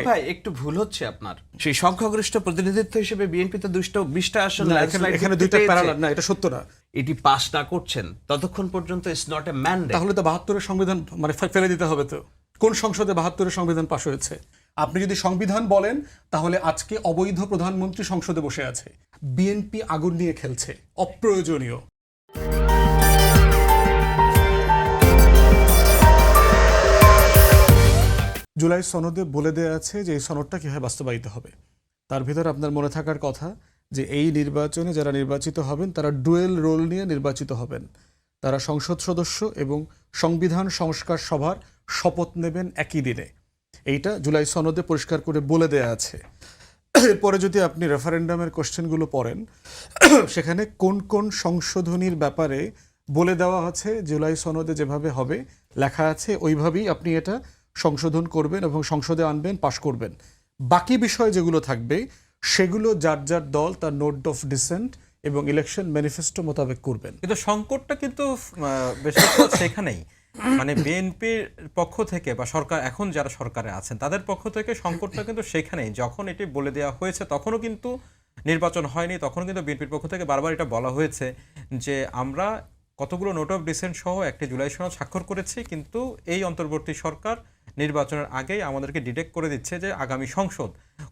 ভাই একটু ভুল হচ্ছে আপনার। সেই সংখ্যাগরিষ্ঠ প্রতিনিধিত্ব হিসেবে বিএনপি তো 220টা আসন, এখানে দুইটা প্যারালাল না, এটা সত্য না। এটি পাস না করছেন ততক্ষণ পর্যন্ত ইটস নট এ ম্যান্ডেট। তাহলে তো 72-এর সংবিধান মানে ফেলে দিতে হবে। তো কোন সংসদে 72-এর সংবিধান পাশ হয়েছে? আপনি যদি সংবিধান বলেন তাহলে আজকে অবৈধ প্রধানমন্ত্রী সংসদে বসে আছে। বিএনপি আগুন নিয়ে খেলছে, অপ্রয়োজনীয়। জুলাই সনদে বলে দেওয়া আছে যে এই সনদটা কীভাবে বাস্তবায়িত হবে। তার ভিতরে আপনার মনে থাকার কথা যে এই নির্বাচনে যারা নির্বাচিত হবেন তারা ডুয়েল রোল নিয়ে নির্বাচিত হবেন। তারা সংসদ সদস্য এবং সংবিধান সংস্কার সভার শপথ নেবেন একই দিনে। এইটা জুলাই সনদে পরিষ্কার করে বলে দেয়া আছে। এরপরে যদি আপনি রেফারেন্ডামের কোশ্চেনগুলো পড়েন, সেখানে কোন কোন সংশোধনীর ব্যাপারে বলে দেওয়া আছে জুলাই সনদে যেভাবে হবে লেখা আছে ওইভাবেই আপনি এটা সংশোধন করবেন এবং সংসদে আনবেন, পাশ করবেন। বাকি বিষয় যেগুলো থাকবে সেগুলো যার যার দল তার নোট অফ ডিসেন্ট এবং ইলেকশন ম্যানিফেস্টো মোতাবেক করবেন। কিন্তু সংকটটা কিন্তু বেশ সেখানেই, মানে বিএনপির পক্ষ থেকে বা সরকার এখন যারা সরকারে আছেন তাদের পক্ষ থেকে সংকটটা কিন্তু সেখানেই। যখন এটি বলে দেওয়া হয়েছে তখনও কিন্তু নির্বাচন হয়নি, তখন কিন্তু বিএনপির পক্ষ থেকে বারবার এটা বলা হয়েছে যে আমরা কতগুলো নোট অফ ডিসেন্ট সহ একটি জুলাই সনদ স্বাক্ষর করেছি, কিন্তু এই অন্তর্বর্তী সরকার নির্বাচনের আগেই আমাদেরকে ডিটেক্ট করে দিচ্ছে যে আগামী সংসদ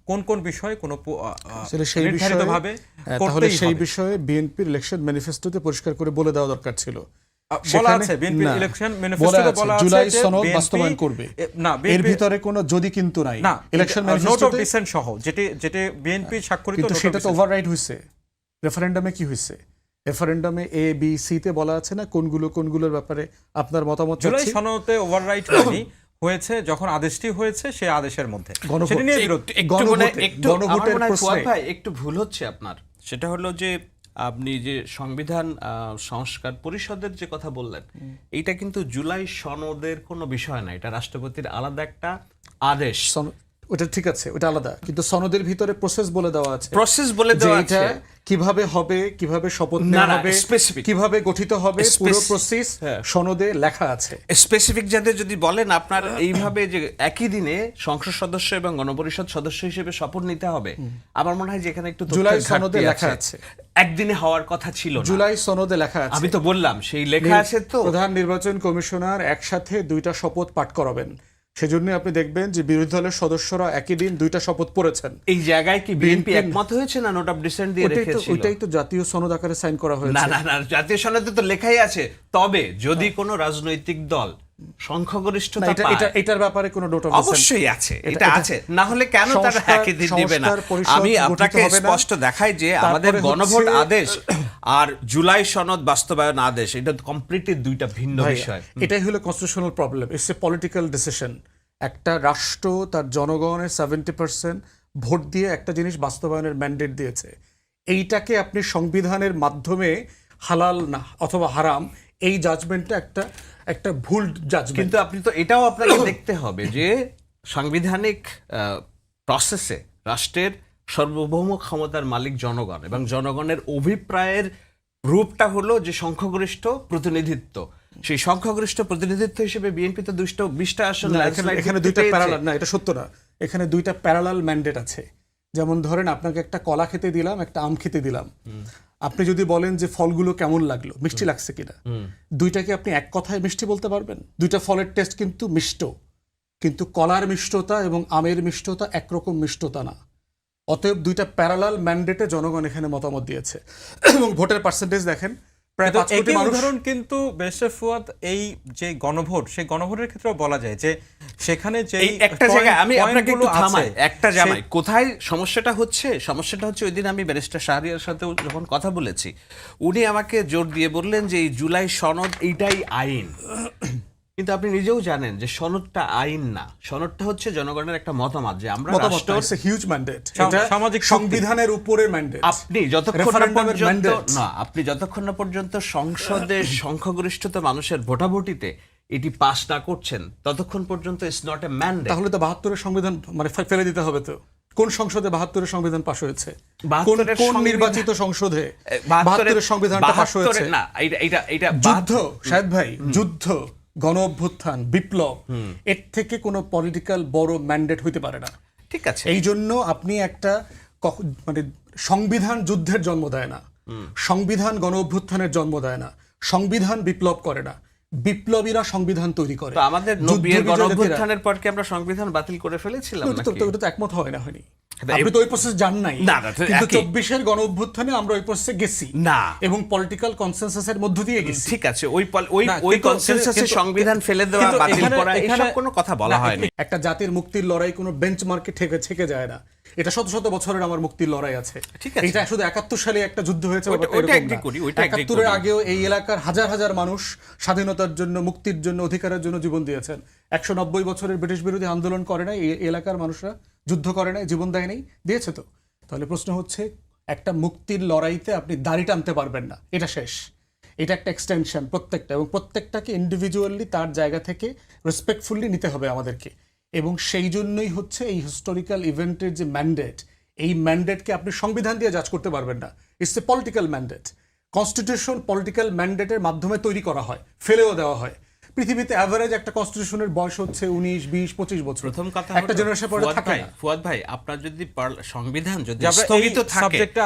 কোন কোন বিষয়ে কোনো নির্ধারিতভাবে তাহলে সেই বিষয়ে বিএনপির ইলেকশন ম্যানিফেস্টোতে পরিষ্কার করে বলে দেওয়া দরকার ছিল। বলা আছে বিএনপি ইলেকশন ম্যানিফেস্টোতে বলা আছে জুলাই সনদ বাস্তবায়ন করবে, না এর ভিতরে কোনো যদি কিন্তু নাই। না, ইলেকশন নোট অফ ম্যানিফেস্টোতে ডিসেন্ট সহ যেটি বিএনপি স্বাক্ষরিত, কিন্তু সেটা তো ওভাররাইড হইছে। রেফারেন্ডামে কি হইছে? রেফারেন্ডামে এ বি সি তে বলা আছে না কোনগুলোর ব্যাপারে আপনার মতামত চাচ্ছি। জুলাই সনদে ওভাররাইড হয়নি, হয়েছে যখন আদেশটি হয়েছে সেই আদেশের মধ্যে সেটা নিয়ে বিরোধ। গণভোটের প্রশ্নে ভাই একটু ভুল হচ্ছে আপনার। সেটা হলো যে আপনি যে সংবিধান সংস্কার পরিষদের যে কথা বললেন, এইটা কিন্তু জুলাই সনদের কোনো বিষয় না, এটা রাষ্ট্রপতির আলাদা একটা আদেশ। ওটা ঠিক আছে, ওটা আলাদা, কিন্তু সনদের ভিতরে প্রসেস বলে দেওয়া আছে। প্রসেস বলে দেওয়া আছে কিভাবে হবে, কিভাবে শপথ নেওয়া হবে, কিভাবে গঠিত হবে, পুরো প্রসেস সনদে লেখা আছে। স্পেসিফিক যাদের যদি বলেন আপনার এইভাবে যে একই দিনে সংসদ সদস্য এবং গণপরিষদ সদস্য হিসেবে শপথ নিতে হবে, আমার মনে হয় যে এখানে একটু জুলাই সনদে লেখা আছে। একদিনে হওয়ার কথা ছিল না, জুলাই সনদে লেখা আছে। আমি তো বললাম সেই লেখা আছে। তো প্রধান নির্বাচন কমিশনার একসাথে 2টা শপথ পাঠ করাবেন। সেজন্য আপনি দেখবেন যে বিরোধী দলের সদস্যরা একই দিন 2টা শপথ পড়েছেন। এই জায়গায় কি বিএনপি একমত হয়েছে না নোট অফ ডিসেন্ট দিয়ে রেখেছিল? ওইটাই তো জাতীয় সনদ আকারে সাইন করা হয়েছে। না না না, জাতীয় সনদে তো লেখাই আছে। তবে যদি কোনো রাজনৈতিক দল সংখ্যাগরিষ্ঠতা পায়, এটার ব্যাপারে কোনো নোট অফ ডিসেন্ট অবশ্যই আছে, এটা আছে। না হলে কেন তারা একই দিন দিবে না? আমি আপনাকে স্পষ্ট দেখাই যে আমাদের গণভোট আদেশ আর জুলাই সনদ বাস্তবায়ন আদেশ এটা কমপ্লিটলি দুইটা ভিন্ন বিষয়। এটাই হলো constitutional problem. It's a political decision. একটা রাষ্ট্র তার জনগণের 70% ভোট দিয়ে একটা জিনিস বাস্তবায়নের ম্যান্ডেট দিয়েছে। এইটাকে আপনি সংবিধানের মাধ্যমে হালাল না অথবা হারাম, এই জাজমেন্টটা একটা ভুল জাজমেন্ট। কিন্তু আপনি তো এটাও আপনাকে দেখতে হবে যে সাংবিধানিক প্রসেসে রাষ্ট্রের সার্বভৌম ক্ষমতার মালিক জনগণ, এবং জনগণের অভিপ্রায়ের রূপটা হলো যে সংখ্যাগরিষ্ঠ প্রতিনিধিত্ব। সেই সংখ্যাগরিষ্ঠ প্রতিনিধিত্ব হিসেবে বিএনপি তো 220টা আসন। এখানে দুইটা প্যারালাল না, এটা সত্য না। এখানে 2টা প্যারালাল ম্যান্ডেট আছে। যেমন ধরেন আপনাকে একটা কলা খেতে দিলাম, একটা আম খেতে দিলাম। আপনি যদি বলেন যে ফলগুলো কেমন লাগলো, মিষ্টি লাগছে কিনা, দুইটাকে আপনি এক কথায় মিষ্টি বলতে পারবেন? 2টা ফলের টেস্ট কিন্তু মিষ্ট, কিন্তু কলার মিষ্টতা এবং আমের মিষ্টতা একরকম মিষ্টতা না। অতএব 2টা প্যারালাল ম্যান্ডেটে জনগণ এখানে মতামত দিয়েছে। এবং ভোটের পার্সেন্টেজ দেখেন, প্রায় 5 কোটি মানুষ। উদাহরণ কিন্তু বেশর ফুয়াদ এই যে গণভোট, সেই গণভোটের ক্ষেত্রে বলা যায় যে সেখানে যে একটা জায়গায় আমি আপনাকে একটু থামাই, একটা জামাই কোথায় সমস্যাটা হচ্ছে ওই দিন আমি ব্যারিস্টার শাহরিয়ার সাথে যখন কথা বলেছি, উনি আমাকে জোর দিয়ে বললেন যে এই জুলাই সনদ এইটাই আইন। কিন্তু আপনি নিজেও জানেন যে সনদটা আইন না, সনদটা হচ্ছে জনগণের একটা মতামত যে আমরা হিউজ ম্যান্ডেট, সামাজিক সংবিধানের উপরের ম্যান্ডেট। আপনি যতক্ষণ না পর্যন্ত সংসদের সংখ্যাগরিষ্ঠতা মানুষের ভোটাভুটিতে এটি পাস না করছেন ততক্ষণ পর্যন্ত ইটস নট এ ম্যান্ডেট। তাহলে তো 72-এর সংবিধান মানে ফেলে দিতে হবে। তো কোন সংসদে 72-এর সংবিধান পাশ হয়েছে? কোন নির্বাচিত সংসদে 72-এর সংবিধানটা পাশ হয়েছে? না, এটা যুদ্ধ, শাহেদ ভাই, যুদ্ধ গণ অভ্যুত্থান, বিপ্লব, এর থেকে কোনো পলিটিক্যাল বড় ম্যান্ডেট হইতে পারে না। ঠিক আছে, এই জন্য আপনি একটা মানে সংবিধান যুদ্ধের জন্ম দেয় না, সংবিধান গণ অভ্যুত্থানের জন্ম দেয় না, সংবিধান বিপ্লব করে না, বিপ্লবীরা সংবিধান তৈরি করে। তো আমাদের নব্বইয়ের গণঅভ্যুত্থানের পর কি আমরা সংবিধান বাতিল করে ফেলেছিলাম নাকি? ওটা তো একমত হয় না, হয়নি। আপনি তো ওই প্রসেস জান নাই। কিন্তু 24-এর গণ অভ্যুত্থানে আমরা ওই প্রসেসে গেছি না, এবং পলিটিক্যাল কনসেনসাসের মধ্য দিয়ে গেছি। ঠিক আছে, ওই কনসেনসাসে সংবিধান ফেলে দেওয়া, বাতিল করা, এসব কোনো কথা বলা হয়নি। একটা জাতির মুক্তির লড়াই কোনো বেঞ্চমার্কে ঠেকে যায় না। এটা শত শত বছরের আমার মুক্তির লড়াই আছে। এটা শুধু 71 সালে একটা যুদ্ধ হয়েছে, 71-এর আগেও এই এলাকার হাজার হাজার মানুষ স্বাধীনতার জন্য, মুক্তির জন্য, অধিকারের জন্য জীবন দিয়েছেন। 190 বছরের ব্রিটিশ বিরোধী আন্দোলন করে নাই এই এলাকার মানুষরা, যুদ্ধ করে নাই, জীবন দেয় নাই, দিয়েছে তো। তাহলে প্রশ্ন হচ্ছে, একটা মুক্তির লড়াইতে আপনি দাড়ি টানতে পারবেন না, এটা শেষ। এটা একটা এক্সটেনশন প্রত্যেকটা, এবং প্রত্যেকটাকে ইন্ডিভিজুয়ালি তার জায়গা থেকে রেসপেক্টফুলি নিতে হবে আমাদেরকে। এবং সেই জন্যই হচ্ছে এই হিস্টোরিক্যাল ইভেন্টের যে ম্যান্ডেট, এই ম্যান্ডেটকে আপনি সংবিধান দিয়ে জাজ করতে পারবেন না। It's a political mandate. Constitution political ম্যান্ডেটের মাধ্যমে তৈরি করা হয়, ফেলেও দেওয়া হয়। পৃথিবীতে অ্যাভারেজ একটা কনস্টিটিউশনের বয়স হচ্ছে 19, 20, 25 বছর। প্রথম কথা একটা জেনারেশন পরে থাকে না। ফুয়াদ ভাই, আপনার যদি সংবিধান যদি স্থগিত থাকে, এটা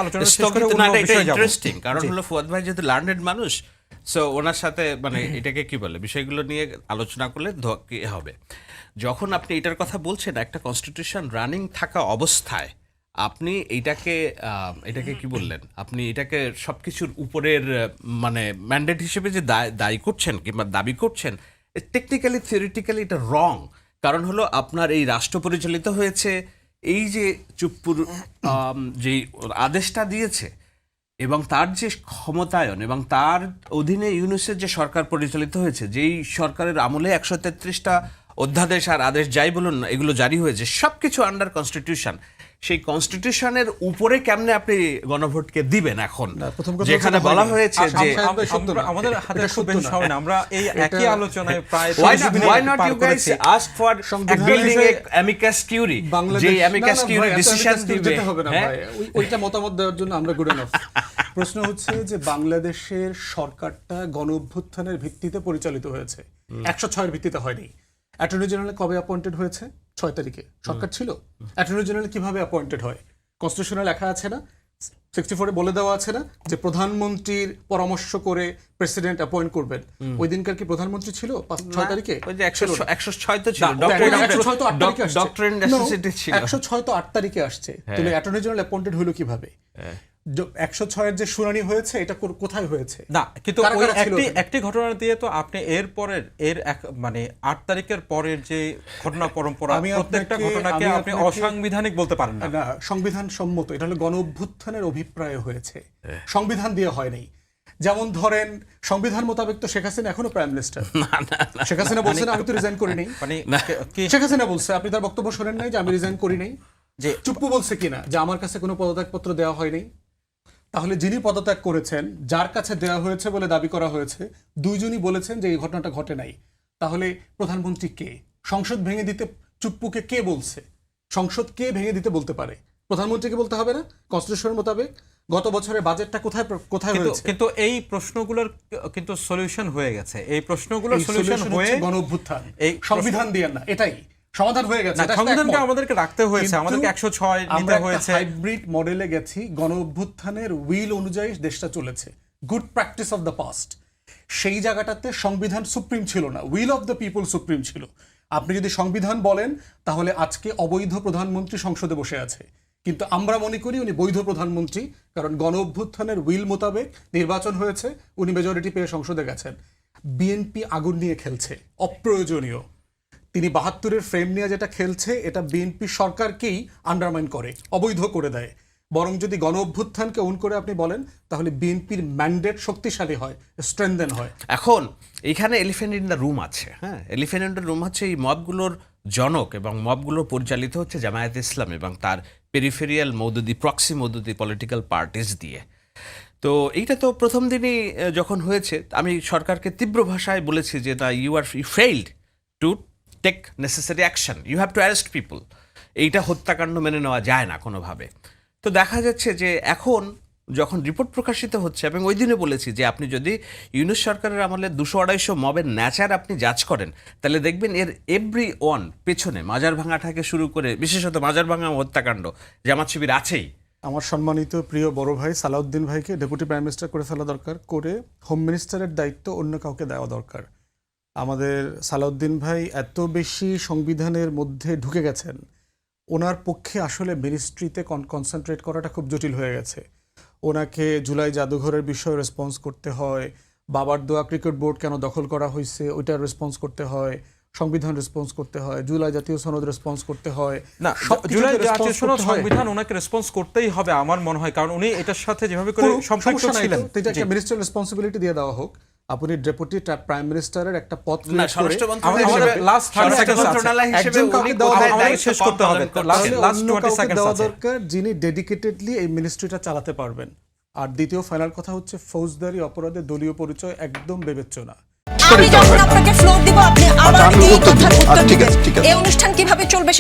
ইন্টারেস্টিং, কারণ হলো ফুয়াদ ভাই যেহেতু লার্নেড মানুষ, সো ওনার সাথে মানে এটাকে কি বলে, বিষয়গুলো নিয়ে আলোচনা করলে কি হবে। যখন আপনি এটার কথা বলছেন, একটা কনস্টিটিউশন রানিং থাকা অবস্থায় আপনি এটাকে কি বললেন, আপনি এটাকে সবকিছুর উপরের মানে ম্যান্ডেট হিসেবে যে দায়ী করছেন কিংবা দাবি করছেন, টেকনিক্যালি থিওরিটিক্যালি এটা রং। কারণ হলো আপনার এই রাষ্ট্র পরিচালিত হয়েছে, এই যে চুপ্পুর যে আদেশটা দিয়েছে এবং তার যে ক্ষমতায়ন এবং তার অধীনে ইউনূসের যে সরকার পরিচালিত হয়েছে, যেই সরকারের আমলে 133টা অধ্যাদেশ আর আদেশ যাই বলুন না, এগুলো জারি হয়েছে, সবকিছু আন্ডার কনস্টিটিউশন। সেই কনস্টিটিউশনের উপরে কেমনে আপনি গণভোটকে দিবেন এখন, যেখানে বলা হয়েছে যে আমাদের হাতে খুব বেশি সময় না, আমরা এই একই আলোচনায় প্রায় why not you guys ask for building a amicus curiae, যে amicus curiae ডিসিশন দিবে হবে না ভাই, ওইটা মতামত দেওয়ার জন্য আমরা গুড এনাফ। প্রশ্ন হচ্ছে যে বাংলাদেশের সরকারটা গণ অভ্যুত্থানের ভিত্তিতে পরিচালিত হয়েছে, 106-এর ভিত্তিতে হয়নি। অ্যাটর্নি জেনারেল কবে অ্যাপয়েন্টেড হয়েছে? 6 তারিখে সরকার ছিল। অ্যাটর্নি জেনারেল কিভাবে অ্যাপয়েন্টেড হয়? কনস্টিটিউশনে লেখা আছে না, 64-এ বলে দেওয়া আছে না যে প্রধানমন্ত্রীর পরামর্শ করে প্রেসিডেন্ট অ্যাপয়েন্ট করবেন। ওই দিনকার কি প্রধানমন্ত্রী ছিল 6 তারিখে? ওই যে 106 তো ছিল, 106 তো 8 তারিখে আসছে। ডক্টর নেসেসিটি ছিল, 106 তো 8 তারিখে আসছে। তাহলে অ্যাটর্নি জেনারেল অ্যাপয়েন্টেড হলো কিভাবে? 106-এর যে শুনানি হয়েছে, এটা কোথায় হয়েছে? না, কিন্তু একটি ঘটনা দিয়ে তো আপনি মানে 8 তারিখের পরের যে ঘটনা পরম্পরা, প্রত্যেকটা ঘটনাকে আপনি অসাংবিধানিক বলতে পারেন না। সংবিধান সম্মত, এটা হলো গণ অভ্যুত্থানের অভিপ্রায় হয়েছে, সংবিধান দিয়ে হয় নাই। যেমন ধরেন, সংবিধান মোতাবেক তো শেখ হাসিনা এখনো প্রাইম মিনিস্টার। শেখ হাসিনা বলছেন আমি তো রিজাইন করি নাই। শেখ হাসিনা বলছে, আপনি তার বক্তব্য শোনেন নাই যে আমি রিজাইন করি নাই? যে চুপ্পু বলছে কিনা যে আমার কাছে কোনো পদত্যাগপত্র দেওয়া হয়নি? তাহলে যিনি পদত্যাগ করেছেন, যার কাছে দেওয়া হয়েছে বলে দাবি করা হয়েছে, দুইজনই বলেছেন যে এই ঘটনাটা ঘটে নাই। তাহলে প্রধানমন্ত্রী কে? সংসদ ভেঙে দিতে চুপ্পুকে কে বলছে? সংসদ কে ভেঙে দিতে বলতে পারে? প্রধানমন্ত্রীকে বলতে হবে না কনস্টিটিউশনের মোতাবেক? গত বছরের বাজেটটা কোথায় হয়েছে? কিন্তু এই প্রশ্নগুলোর কিন্তু সলিউশন হয়ে গেছে। এই প্রশ্নগুলোর সলিউশন হয়ে গণ অভ্যুত্থান, এই সংবিধান দিয়ে না, এটাই সমাধান হয়ে গেছে। সংবিধানকে আমাদেরকে রাখতে হয়েছে, আমাদেরকে 106 নিতে হয়েছে। হাইব্রিড মডেলে গেছি, গণ অভ্যুত্থানের উইল অনুযায়ী দেশটা চলেছে, good practice of the past. সেই জায়গাটাতে সংবিধান সুপ্রিম ছিল না, will of the people supreme ছিল। আপনি যদি সংবিধান বলেন, তাহলে আজকে অবৈধ প্রধানমন্ত্রী সংসদে বসে আছে, কিন্তু আমরা মনে করি উনি বৈধ প্রধানমন্ত্রী, কারণ গণ অভ্যুত্থানের উইল মোতাবেক নির্বাচন হয়েছে, উনি মেজরিটি পেয়ে সংসদে গেছেন। বিএনপি আগুন নিয়ে খেলছে, অপ্রয়োজনীয়। তিনি 72-এর ফ্রেম নিয়ে যেটা খেলছে, এটা বিএনপি সরকারকেই আন্ডারমাইন করে, অবৈধ করে দেয়। বরং যদি গণ অভ্যুত্থানকে ওন করে আপনি বলেন, তাহলে বিএনপির ম্যান্ডেট শক্তিশালী হয়, স্ট্রেংথেন হয়। এখন এখানে এলিফ্যান্ট ইন দ্য রুম আছে। হ্যাঁ, এলিফ্যান্ট ইন দ্য রুম হচ্ছে এই মবগুলোর জনক, এবং মবগুলো পরিচালিত হচ্ছে জামায়াতে ইসলাম এবং তার পেরিফেরিয়াল প্রক্সি মওদুদি পলিটিক্যাল পার্টিস দিয়ে। তো এইটা তো প্রথম দিনই যখন হয়েছে, আমি সরকারকে তীব্র ভাষায় বলেছি যে you failed to take necessary action, you have to arrest people. এইটা হত্যাকাণ্ড মেনে নেওয়া যায় না কোনোভাবে। তো দেখা যাচ্ছে যে এখন যখন রিপোর্ট প্রকাশিত হচ্ছে, এবং ওই দিনে বলেছি যে আপনি যদি ইউনূস সরকারের আমলে 200-250 মবের ন্যাচার আপনি যাচ করেন, তাহলে দেখবেন এর এভরি ওয়ান পেছনে মাজার ভাঙা থেকে শুরু করে, বিশেষত মাজার ভাঙা হত্যাকাণ্ড, জামাত শিবির আছেই। আমার সম্মানিত প্রিয় বড় ভাই সালাউদ্দিন ভাইকে ডেপুটি প্রাইম মিনিস্টার করে ফেলা দরকার, করে হোম মিনিস্টারের দায়িত্ব অন্য কাউকে দেওয়া দরকার। আমাদের সালাউদ্দিন ভাই এত বেশি সংবিধানের মধ্যে ঢুকে গেছেন, ওনার পক্ষে আসলে মিনিস্ট্রিতে কনসেন্ট্রেট করাটা খুব জটিল হয়ে গেছে। ওনাকে জুলাই জাদুঘরের বিষয়ে রেসপন্স করতে হয়, বাবার দোয়া ক্রিকেট বোর্ড কেন দখল করা হয়েছে ওইটার রেসপন্স করতে হয়, সংবিধান রেসপন্স করতে হয়, জুলাই জাতীয় সনদ রেসপন্স করতে হয়। না, সবকিছুতে জুলাই response জাতীয় সনদ করতে হয়। সংবিধান ওনাকে রেসপন্স করতেই হবে আমার মনে হয়, কারণ উনি এটার সাথে যেভাবে করে কোনো সম্পৃক্ত সমস্যা নাই ছিলেন। তো, এটা একটা মিনিস্টার রেসপন্সিবিলিটি দিয়ে দেওয়া হোক। আপনি ডেপুটি প্রাইম মিনিস্টারের একটা পদ না, create করে স্বরাষ্ট্র আমাদের মন্ত্রণালয় last 30 স্বরাষ্ট্র seconds আছে। মন্ত্রণালয় হিসেবে একজন কাউকে উনি দেওয়া কোথায় আমাদের দায়িত্ব শেষ করতে হবে। পালন Last- করছেন? last অন্য 20 কাউকে seconds দেওয়া আছে। দরকার যিনি ডেডিকেটেডলি এই মিনিস্ট্রিটা চালাতে পারবেন। আর দ্বিতীয় ফাইনাল কথা হচ্ছে, ফৌজদারি অপরাধে দলীয় পরিচয় একদম বিবেচ্য না। আমি যখন আপনাকে ফ্লোর দিব আপনি আবার আমি এই উত্তর দিব। কথার উত্তর ঠিক আছে, দিবেন। ঠিক আছে। এই অনুষ্ঠান কিভাবে চলবে